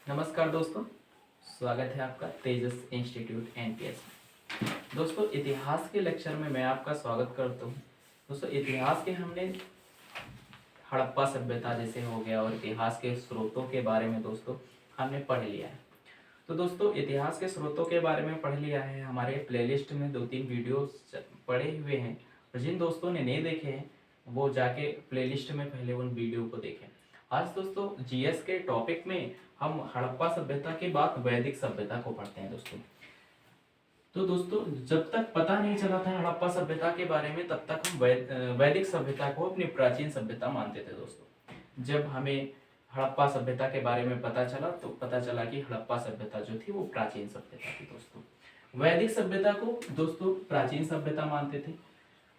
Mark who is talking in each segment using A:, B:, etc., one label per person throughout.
A: नमस्कार दोस्तों, स्वागत है आपका तेजस इंस्टीट्यूट एनपीएस में। दोस्तों, इतिहास के लेक्चर में मैं आपका स्वागत करता हूँ। दोस्तों, इतिहास के हमने हड़प्पा सभ्यता जैसे हो गया और इतिहास के स्रोतों के बारे में दोस्तों हमने पढ़ लिया है। तो दोस्तों, इतिहास के स्रोतों के बारे में पढ़ लिया है। हमारे प्लेलिस्ट में 2-3 वीडियोस पड़े हुए हैं और जिन दोस्तों ने नहीं देखे हैं वो जाके प्लेलिस्ट में पहले उन वीडियो को देखें। आज दोस्तों जीएस के टॉपिक में हम हड़प्पा सभ्यता के बाद वैदिक सभ्यता को पढ़ते हैं दोस्तों। तो दोस्तों, जब तक पता नहीं चला था हड़प्पा सभ्यता के बारे में तब तक हम वैदिक सभ्यता को अपनी प्राचीन सभ्यता मानते थे दोस्तों। जब हमें हड़प्पा सभ्यता के बारे में पता चला तो पता चला कि हड़प्पा सभ्यता जो थी वो प्राचीन सभ्यता थी दोस्तों। वैदिक सभ्यता को दोस्तों प्राचीन सभ्यता मानते थे।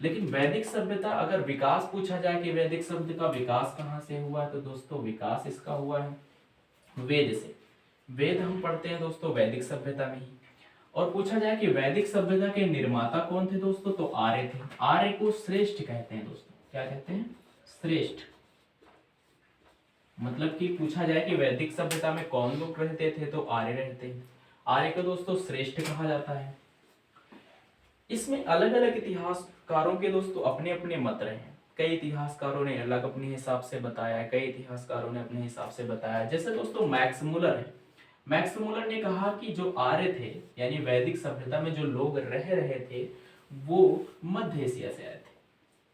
A: लेकिन वैदिक सभ्यता अगर विकास पूछा जाए कि वैदिक सभ्यता का विकास कहाँ से हुआ, तो दोस्तों विकास इसका हुआ है वेद से। वेद हम पढ़ते हैं दोस्तों वैदिक सभ्यता में ही। और पूछा जाए कि वैदिक सभ्यता के निर्माता कौन थे दोस्तों, तो आर्य थे। आर्य को श्रेष्ठ कहते हैं दोस्तों। क्या कहते हैं? श्रेष्ठ। मतलब कि पूछा जाए कि वैदिक सभ्यता में कौन लोग रहते थे, तो आर्य रहते हैं। आर्य को दोस्तों श्रेष्ठ कहा जाता है। इसमें अलग अलग इतिहासकारों के दोस्तों अपने अपने मत रहे हैं। कई इतिहासकारों ने अलग अपने हिसाब से बताया है, कई इतिहासकारों ने अपने हिसाब से बताया। जैसे दोस्तों मैक्स मुलर है। मैक्स मुलर ने कहा कि जो आर्य थे यानी वैदिक सभ्यता में जो लोग रह रहे थे वो मध्य एशिया से आए थे।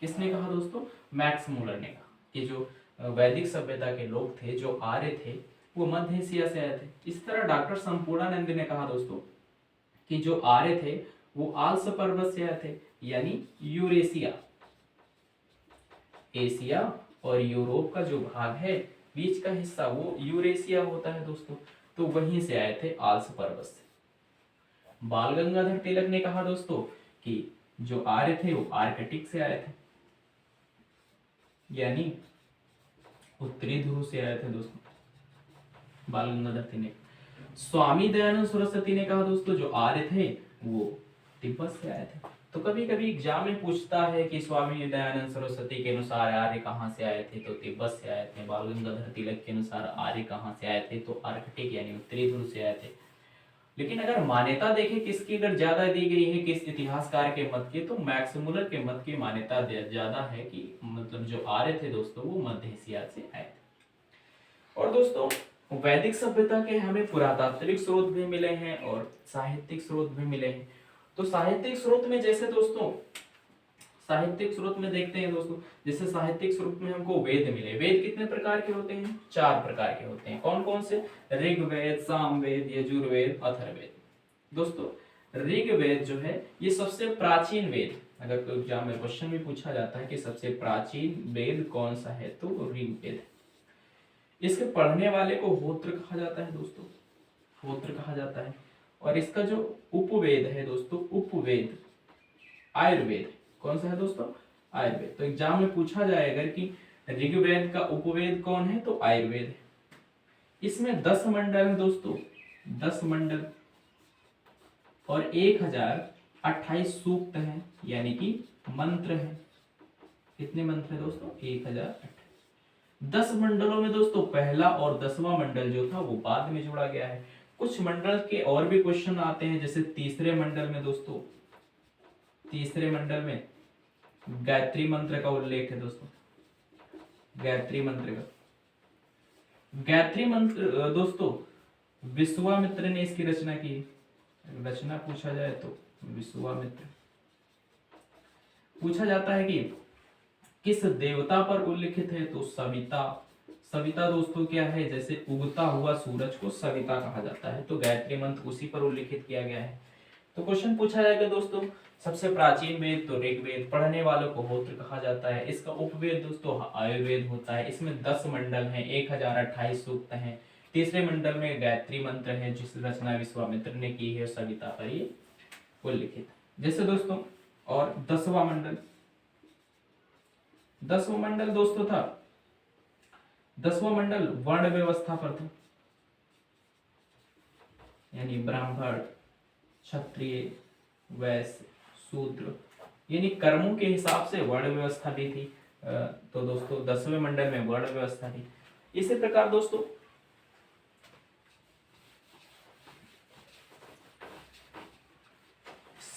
A: किसने कहा दोस्तों? मैक्स मुलर ने कहा कि जो वैदिक सभ्यता के लोग थे, जो आर्य थे, वो मध्य एशिया से आए थे। इस तरह डॉक्टर संपूर्णानंद ने कहा दोस्तों कि जो आर्य थे वो आल्स पर्वत से आए थे, यानी यूरेशिया। एशिया और यूरोप का जो भाग है, बीच का हिस्सा, वो यूरेशिया होता है दोस्तों। तो वहीं से आए थे आल्स पर्वत से। बाल गंगाधर तिलक ने कहा दोस्तों कि जो आर्य थे वो आर्कटिक से आए थे, यानी उत्तरी ध्रुव से आए थे दोस्तों बाल गंगाधर तिलक। स्वामी दयानंद सरस्वती ने कहा दोस्तों जो आर्य थे वो तिब्बत से आए थे। तो कभी कभी एग्जाम में पूछता है कि स्वामी दयानंद सरस्वती के अनुसार आर्य कहाँ से आए थे, तो तिब्बत से आए थे। बाल गंगाधर तिलक के अनुसार आर्य कहाँ से आए थे, तो आर्कटिक यानी उत्तरी ध्रुव से आए थे। लेकिन अगर मान्यता देखें किसकी अगर ज्यादा दी गई है किस इतिहासकार के मत की, तो मैक्स मुलर के मत की मान्यता ज्यादा है कि मतलब जो आर्य थे दोस्तों वो मध्य एशिया से आए थे। और दोस्तों वैदिक सभ्यता के हमें पुरातात्विक स्रोत भी मिले हैं और साहित्यिक स्रोत भी मिले हैं। तो साहित्यिक स्रोत में जैसे दोस्तों साहित्यिक स्रोत में देखते हैं दोस्तों, जैसे साहित्यिक स्रोत में हमको वेद मिले। वेद कितने प्रकार के होते हैं? 4 प्रकार के होते हैं। कौन कौन से? ऋग्वेद, सामवेद, यजुर्वेद, अथर्ववेद। दोस्तों ऋग्वेद जो है ये सबसे प्राचीन वेद। अगर कोई एग्जाम में क्वेश्चन भी पूछा जाता है कि सबसे प्राचीन वेद कौन सा है, तो ऋग्वेद है। इसके पढ़ने वाले को होत्र कहा जाता है दोस्तों, होत्र कहा जाता है। और इसका जो उपवेद है दोस्तों, उपवेद आयुर्वेद। कौन सा है दोस्तों? आयुर्वेद। तो एग्जाम में पूछा जाएगा कि ऋग्वेद का उपवेद कौन है, तो आयुर्वेद है। इसमें 10 मंडल है दोस्तों, 10 मंडल और 1028 सूक्त हैं, यानी कि मंत्र है। कितने मंत्र है दोस्तों? 1028। 10 मंडलों में दोस्तों पहला और 10वां मंडल जो था वो बाद में जोड़ा गया है। कुछ मंडल के और भी क्वेश्चन आते हैं, जैसे तीसरे मंडल में दोस्तों, तीसरे मंडल में गायत्री मंत्र का उल्लेख है दोस्तों। गायत्री मंत्र का, गायत्री मंत्र दोस्तों विश्वामित्र ने इसकी रचना की। रचना पूछा जाए तो विश्वामित्र। पूछा जाता है कि किस देवता पर उल्लिखित है, तो सविता। सविता दोस्तों क्या है? जैसे उगता हुआ सूरज को सविता कहा जाता है, तो गायत्री मंत्र उसी पर उल्लिखित किया गया है। तो क्वेश्चन पूछा जाएगा दोस्तों सबसे प्राचीन वेद तो ऋग्वेद, पढ़ने वालों को होत्र कहा जाता है। इसका उपवेद दोस्तों आयुर्वेद होता है। इसमें 10 मंडल हैं, 1028 सूक्त हैं। तीसरे मंडल में गायत्री मंत्र है जिस रचना विश्वामित्र ने की है, सविता पर ये उल्लिखित। जैसे दोस्तों और 10वां मंडल, 10वां मंडल दोस्तों था, 10वां मंडल वर्ण व्यवस्था पर था, यानी ब्राह्मण, क्षत्रिय, वैश्य, शूद्र, यानी कर्मों के हिसाब से वर्ण व्यवस्था भी थी। तो दोस्तों 10वें मंडल में वर्ण व्यवस्था थी। इसी प्रकार दोस्तों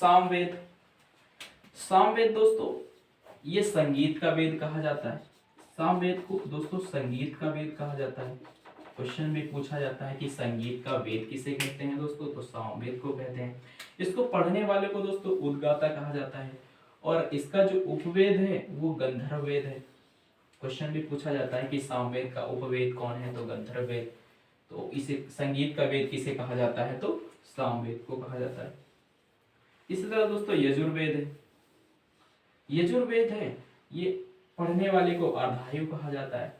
A: सामवेद। सामवेद दोस्तों ये संगीत का वेद कहा जाता है। सामवेद को दोस्तों संगीत का वेद कहा जाता है। क्वेश्चन में पूछा जाता है कि संगीत का वेद किसे कहते हैं दोस्तों, तो सामवेद को कहते हैं। इसको पढ़ने वाले को दोस्तों उद्गाता कहा जाता है और इसका जो उपवेद है वो गंधर्व वेद है। क्वेश्चन भी पूछा जाता है कि सामवेद का उपवेद कौन है, तो गंधर्व वेद। तो इसे संगीत का वेद किसे कहा जाता है, तो सामवेद को कहा जाता है। इसी तरह दोस्तों यजुर्वेद है। यजुर्वेद है ये पढ़ने वाले को अर्धायु कहा जाता है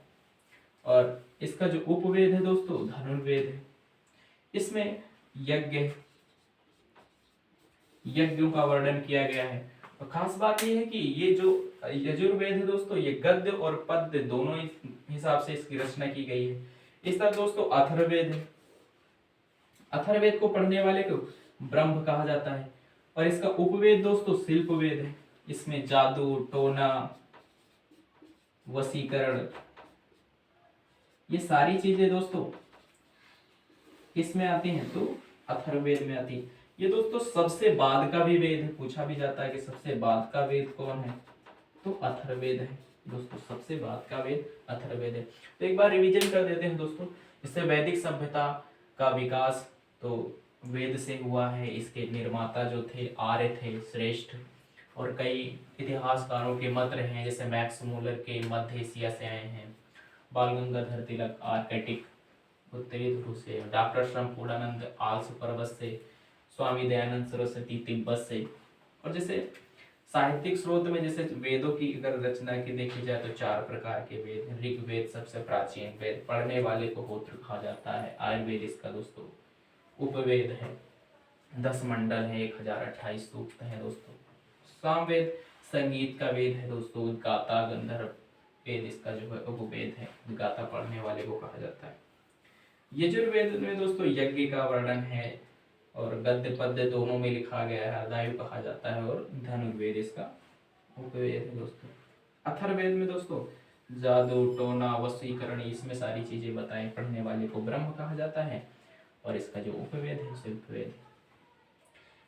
A: और इसका जो उपवेद है दोस्तों धनुर्वेद है। इसमें यज्ञों का वर्णन किया गया है। तो खास बात यह है कि ये जो यजुर्वेद है दोस्तों ये गद्य और पद्य दोनों हिसाब से इसकी रचना की गई है। इस तरह दोस्तों अथर्ववेद है। अथर्ववेद को पढ़ने वाले को ब्रह्म कहा जाता है और इसका उपवेद दोस्तों शिल्पवेद है। इसमें जादू, टोना, वशीकरण ये सारी चीजें दोस्तों किसमें आती हैं, तो अथर्ववेद में आती है। ये दोस्तों सबसे बाद का भी वेद है। पूछा भी जाता है कि सबसे बाद का वेद कौन है, तो अथर्ववेद है दोस्तों। सबसे बाद का वेद अथर्ववेद है। तो एक बार रिवीजन कर देते हैं दोस्तों। इससे वैदिक सभ्यता का विकास तो वेद से हुआ है। इसके निर्माता जो थे आर्य थे श्रेष्ठ, और कई इतिहासकारों के मत रहे हैं, जैसे मैक्स मूलर के मध्य एशिया से आए हैं, बाल गंगाधर तिलक आर्कटिक उत्तरी ध्रुव से, डॉक्टर श्रमपूर्णानंद आल्स पर्वत से, स्वामी दयानंद सरस्वती तिब्बत से। और जैसे साहित्यिक स्रोत में जैसे वेदों की अगर रचना की देखी जाए तो 4 प्रकार के वेद हैं। ऋग्वेद सबसे प्राचीन वेद, पढ़ने वाले को होत्र कहा जाता है। आयुर्वेद इसका दोस्तों उपवेद है। 10 मंडल है, 1028 सूक्त है दोस्तों। सामवेद संगीत का वेद है दोस्तों। गाता गंधर्व वेद इसका जो है उपवेद है। गाता पढ़ने वाले को कहा जाता है। यजुर्वेद में दोस्तों यज्ञ का वर्णन है और गद्य पद्य दोनों में लिखा गया है। अर्धायु कहा जाता है और धनुर्वेद इसका उपवेद है दोस्तों। अथर्ववेद में दोस्तों जादू, टोना, वशीकरण इसमें सारी चीजें बताएं। पढ़ने वाले को ब्रह्म कहा जाता है और इसका जो उपवेद है शिल्पवेद।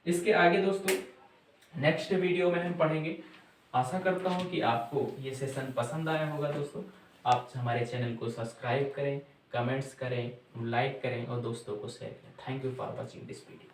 A: इसके आगे दोस्तों नेक्स्ट वीडियो में हम पढ़ेंगे। आशा करता हूँ कि आपको ये सेशन पसंद आया होगा दोस्तों। आप हमारे चैनल को सब्सक्राइब करें, कमेंट्स करें, लाइक करें और दोस्तों को शेयर करें। Thank you for watching this video.